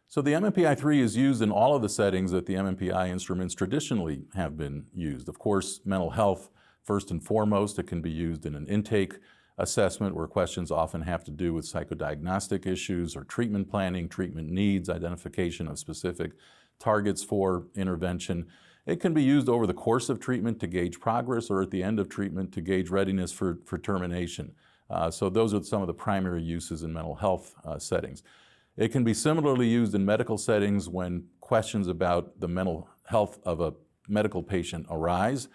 So the MMPI-3 is used in all of the settings that the MMPI instruments traditionally have been used. Of course, mental health, first and foremost, it can be used in an intake assessment where questions often have to do with psychodiagnostic issues or treatment planning, treatment needs, identification of specific targets for intervention. It can be used over the course of treatment to gauge progress or at the end of treatment to gauge readiness for termination. So those are some of the primary uses in mental health settings. It can be similarly used in medical settings when questions about the mental health of a medical patient arise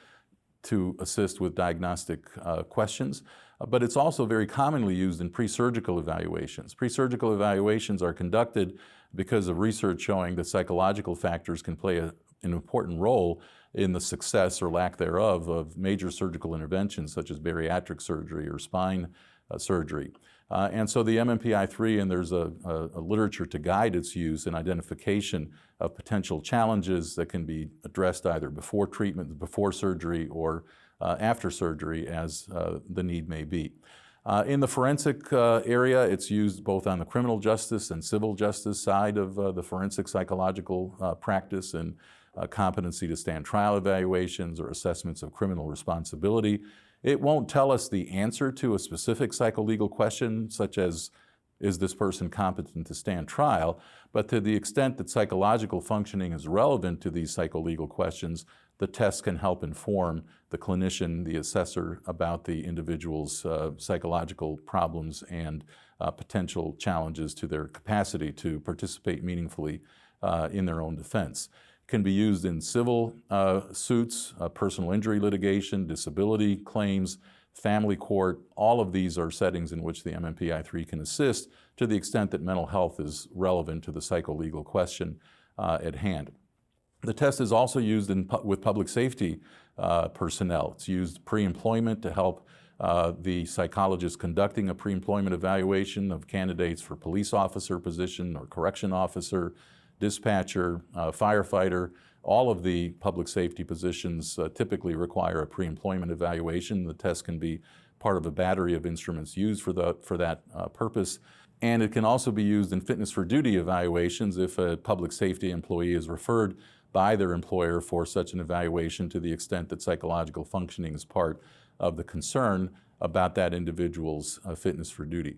to assist with diagnostic questions. But it's also very commonly used in pre-surgical evaluations. Pre-surgical evaluations are conducted because of research showing that psychological factors can play an important role in the success or lack thereof of major surgical interventions such as bariatric surgery or spine surgery. And so the MMPI-3, and there's a literature to guide its use and identification of potential challenges that can be addressed either before treatment, before surgery, or after surgery as the need may be. In the forensic area, it's used both on the criminal justice and civil justice side of the forensic psychological practice and competency to stand trial evaluations or assessments of criminal responsibility. It won't tell us the answer to a specific psycholegal question, such as, is this person competent to stand trial? But to the extent that psychological functioning is relevant to these psycholegal questions, the test can help inform the clinician, the assessor, about the individual's psychological problems and potential challenges to their capacity to participate meaningfully in their own defense. Can be used in civil suits, personal injury litigation, disability claims, family court. All of these are settings in which the MMPI-3 can assist to the extent that mental health is relevant to the psycholegal question at hand. The test is also used with public safety personnel. It's used pre-employment to help the psychologist conducting a pre-employment evaluation of candidates for police officer position or correction officer, dispatcher, firefighter. All of the public safety positions typically require a pre-employment evaluation. The test can be part of a battery of instruments used for that purpose. And it can also be used in fitness for duty evaluations if a public safety employee is referred by their employer for such an evaluation to the extent that psychological functioning is part of the concern about that individual's fitness for duty.